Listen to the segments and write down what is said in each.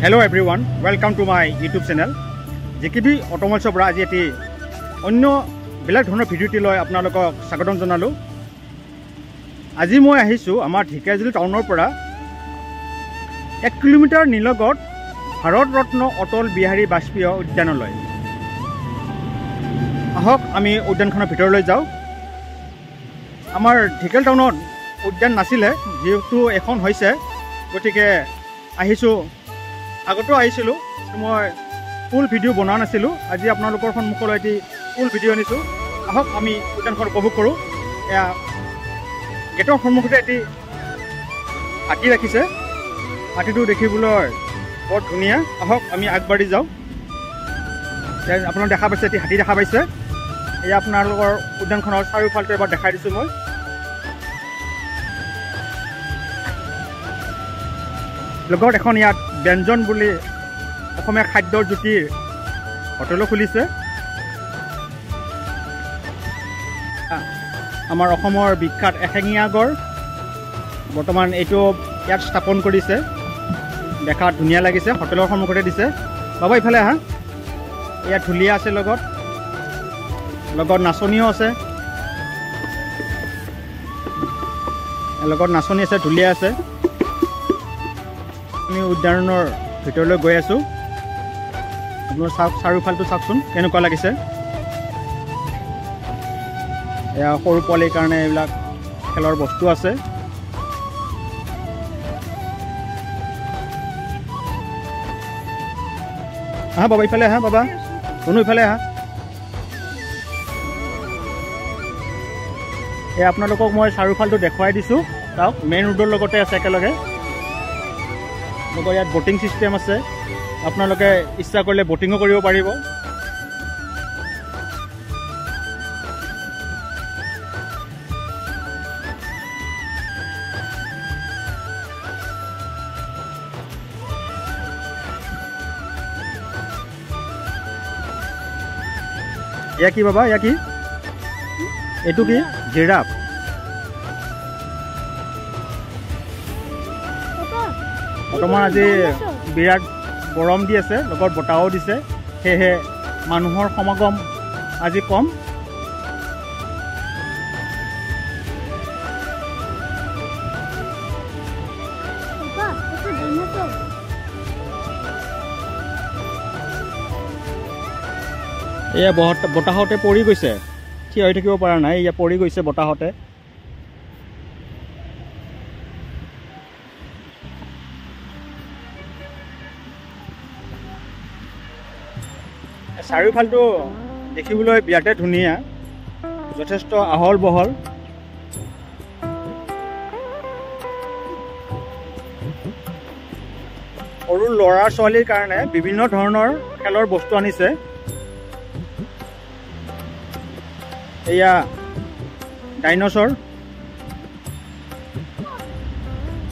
Hello everyone, welcome to my YouTube channel. JKB Automobiles পৰা আজি এটি অন্য বেলেগ ধৰণৰ ভিডিঅ'টি লৈ আপোনালোকক স্বাগতম জনালোঁ। আজি মই আহিছোঁ আমাৰ ঢেকিয়াজুলি টাউনৰ পৰা 1 কিলোমিটাৰ নিলগত ভাৰত ৰত্ন অটল বিহাৰী বাজপেয়ী উদ্যানলৈ। আহক আমি উদ্যানখনৰ ভিতৰলৈ যাওঁ। আমাৰ ঢেকিয়াল টাউনত উদ্যান নাছিলে, যেহেতু এখন হৈছে, গতিকে আহিছোঁ। আগতেও আহিছিলোঁ, মই ফুল ভিডিঅ' বনোৱা নাছিলোঁ। আজি আপোনালোকৰ সন্মুখলৈ এটি ফুল ভিডিঅ' আনিছোঁ। আহক আমি উদ্যানখন উপভোগ কৰোঁ। এয়া গেটৰ সন্মুখতে এটি হাতী ৰাখিছে। হাতীটো দেখিবলৈ বৰ ধুনীয়া। আহক আমি আগবাঢ়ি যাওঁ। আপোনালোকে দেখা পাইছে, এটি হাতী দেখা পাইছে। এয়া আপোনালোকৰ উদ্যানখনৰ চাৰিওফালটো এবাৰ দেখাই দিছোঁ মই। লগত এখন ইয়াত ব্যঞ্জন বুলি অসমীয়া খাদ্যৰ জুতিৰ হোটেলো খুলিছে। আমাৰ অসমৰ বিখ্যাত এশিঙীয়া গড় বৰ্তমান এইটো ইয়াত স্থাপন কৰিছে। দেখাত ধুনীয়া লাগিছে, হোটেলৰ সন্মুখতে দিছে। বাবা ইফালে আহা। ইয়াত ঢুলীয়া আছে, লগত নাচনীও আছে। লগত নাচনী আছে, ঢুলীয়া আছে। আমি উদ্যানৰ ভিতৰলৈ গৈ আছোঁ। আপোনাৰ চাওক, চাৰিওফালটো চাওকচোন কেনেকুৱা লাগিছে। এয়া সৰু পোৱালীৰ কাৰণে এইবিলাক খেলৰ বস্তু আছে। আহা বাবা, ইফালে আহা বাবা, কোনো ইফালে আহা। এই আপোনালোকক মই চাৰিওফালটো দেখুৱাই দিছোঁ। চাওক, মেইন ৰোডৰ লগতে আছে একেলগে। ইয়াত বটিং চিষ্টেম আছে, আপোনালোকে ইচ্ছা কৰিলে বটিঙো কৰিব পাৰিব। এয়া কি বাবা, এয়া কি? এইটো কি? জিৰাফ। বৰ্তমান আজি বিৰাট গৰম দি আছে, লগত বতাহো দিছে, সেয়েহে মানুহৰ সমাগম আজি কম। এয়া বতাহতে পৰি গৈছে, থিয় হৈ থাকিব পৰা নাই। এয়া পৰি গৈছে বতাহতে। চাৰিওফালটো দেখিবলৈ বিৰাটে ধুনীয়া, যথেষ্ট আহল বহল। সৰু ল'ৰা ছোৱালীৰ কাৰণে বিভিন্ন ধৰণৰ খেলৰ বস্তু আনিছে। এয়া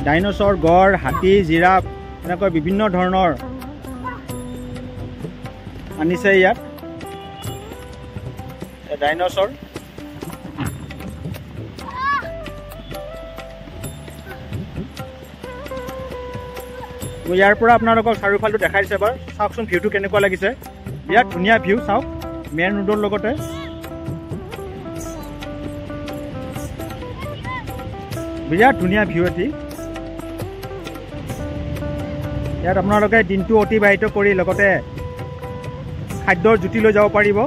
ডাইনছৰ, গড়, হাতী, জিৰাফ, এনেকৈ বিভিন্ন ধৰণৰ আনিছে ইয়াত। ডাইনছৰ মই ইয়াৰ পৰা আপোনালোকক চাৰিওফালটো দেখাই দিছে। এবাৰ চাওকচোন ভিউটো কেনেকুৱা লাগিছে। বিৰাট ধুনীয়া ভিউ। চাওক, মেইন ৰোডৰ লগতে। বিৰাট ধুনীয়া ভিউ এটি। ইয়াত আপোনালোকে দিনটো অতিবাহিত কৰি লগতে খাদ্যৰ জুতি লৈ যাব পাৰিব।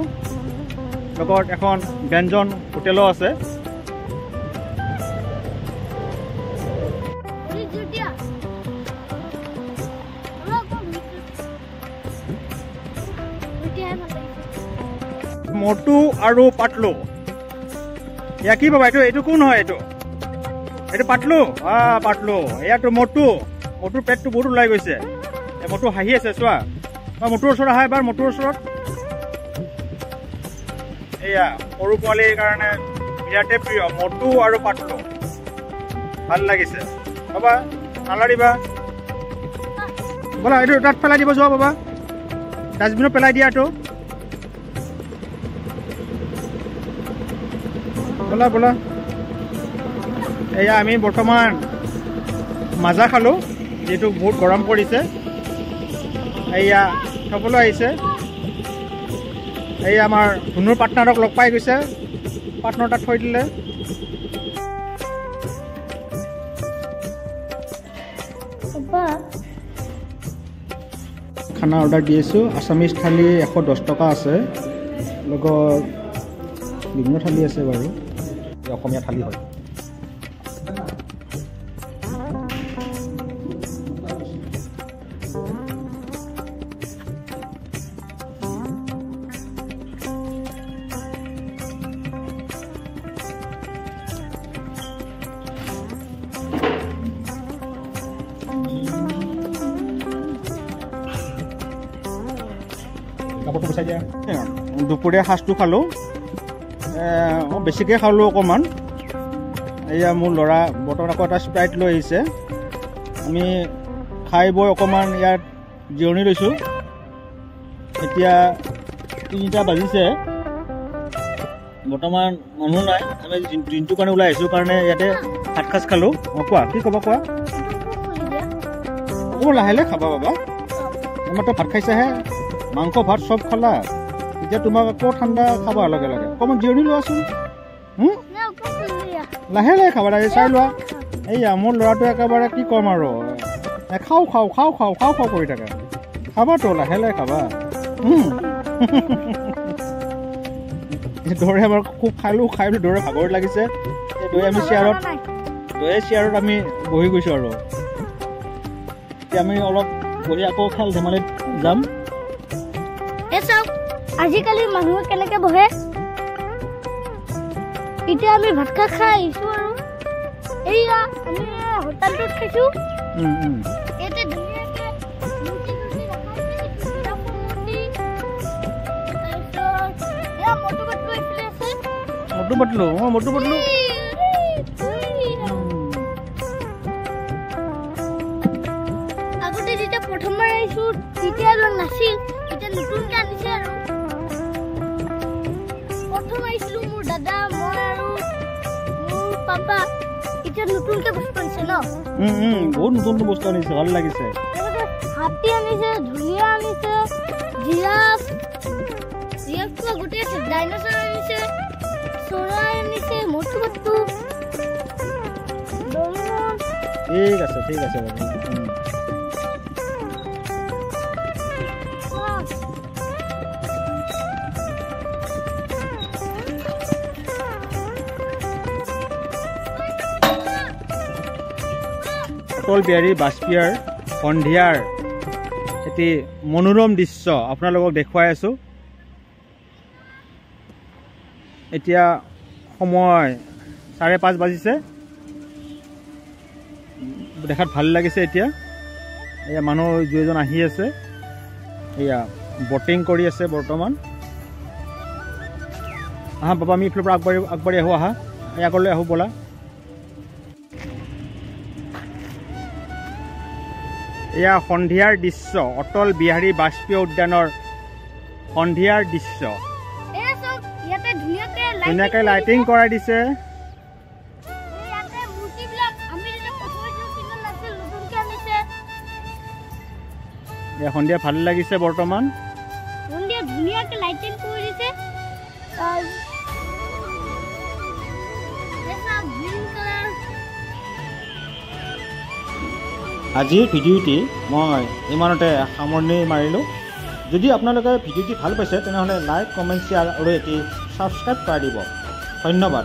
লগত এখন ব্যঞ্জন হোটেলো আছে। মটু আৰু পাতলু। এয়া কি বাবা, এইটো কোন হয়? এইটো পাতলু। পাতলু। এয়াতো মটুৰ পেটটো বহুত ওলাই গৈছে। মটু হাঁহি আছে, চোৱা। মটুৰ ওচৰত আহা এবাৰ, মটুৰ ওচৰত। এয়া সৰু পোৱালীৰ কাৰণে বিৰাটে প্ৰিয় মটু আৰু পাতলু। ভাল লাগিছে বাবা, নালাৰিবা। ব'লা, এইটো তাত পেলাই দিব যোৱা বাবা, ডাষ্টবিনত পেলাই দিয়া। এইটো ব'লা। এয়া আমি বৰ্তমান মাজা খালোঁ, যেহেতু বহুত গৰম পৰিছে। এয়া থবলৈ আহিছে এই আমাৰ ধুনুৰ পাৰ্টনাৰক লগ পাই গৈছে পাৰ্টনাৰ তাত থৈ দিলে খানা অৰ্ডাৰ দি আছোঁ আছামিজ থালি 110 টকা আছে লগত বিভিন্ন থালি আছে বাৰু অসমীয়া থালি হয় দুপৰীয়া সাজটো খালোঁ বেছিকৈ খালোঁ অকণমান এয়া মোৰ ল'ৰা বৰ্তমান আকৌ এটা স্প্ৰাইট লৈ আহিছে আমি খাই বৈ অকণমান ইয়াত জিৰণি লৈছোঁ এতিয়া 3টা বাজিছে বৰ্তমান মানুহ নাই আমি দিনটোৰ কাৰণে ওলাই আহিছোঁ কাৰণে ইয়াতে ভাত সাজ খালোঁ কোৱা কি ক'বা কোৱা অকণমান লাহে লাহে খাবা বাবা আমাৰতো ভাত খাইছাহে মাংস ভাত চব খালা এতিয়া তোমাক আকৌ ঠাণ্ডা খাবা লগে লগে অকণমান জিৰণি লোৱাচোন লাহে লাহে খাবা লাগে চাই লোৱা এইয়া মোৰ ল'ৰাটো একেবাৰে কি ক'ম আৰু খাওঁ খাওঁ খাওঁ খাওঁ খাওঁ খাওঁ কৰি থাকে খাবাতো লাহে লাহে খাবা দৌৰে আমাৰ খুব খালোঁ খাই পেলাই দৌৰে ভাগৰ লাগিছে দৈ আমি চেয়াৰত আমি বহি গৈছোঁ আৰু এতিয়া আমি অলপ বহি আকৌ খেল ধেমালিত যাম আজিকালি মানুহ কেনেকে বহে এতিয়া আমি ভাত খাই আহিছো আৰু এইয়া আমি হোটেলটোত খাইছো এতে ধুনীয়াকে মটু পাতলু আগতে যেতিয়া প্ৰথমবাৰ আহিছো তেতিয়া আৰু নাছিল এতিয়া নতুনকে আনিছে আৰু প্ৰথম আহিছিলো মোৰ দাদা মই আৰু মোৰ পাপা এতিয়া নতুনকে বস্তু আনিছে ন বহুত নতুন বস্তু আনিছে ভাল লাগিছে হাতী আনিছে ধুনীয়া আনিছে জিৰাফটো গোটেই আছে ডাইনোসৰ আনিছে চৰাই আনিছে মটু পাতলু ঠিক আছে অটল বিহাৰী বাজপেয়ীৰ সন্ধিয়াৰ এটি মনোৰম দৃশ্য আপোনালোকক দেখুৱাই আছোঁ এতিয়া সময় 5:30 বাজিছে দেখাত ভাল লাগিছে এতিয়া এয়া মানুহ 2জন আহি আছে এয়া বটিং কৰি আছে বৰ্তমান আহা বাবা আমি এইফালৰ পৰা আগবাঢ়ি আহোঁ আহা এই আগলৈ আহোঁ ব'লা এয়া সন্ধিয়াৰ দৃশ্য অটল বিহাৰী বাজপেয়ী উদ্যানৰ সন্ধিয়াৰ দৃশ্য ধুনীয়াকৈ লাইটিং কৰাই দিছে সন্ধিয়া ভাল লাগিছে বৰ্তমান আজিৰ ভিডিঅ'টি মই ইমানতে সামৰণি মাৰিলোঁ যদি আপোনালোকে ভিডিঅ'টি ভাল পাইছে তেনেহ'লে লাইক কমেণ্ট শ্বেয়াৰ আৰু এটি ছাবস্ক্ৰাইব কৰি দিব ধন্যবাদ।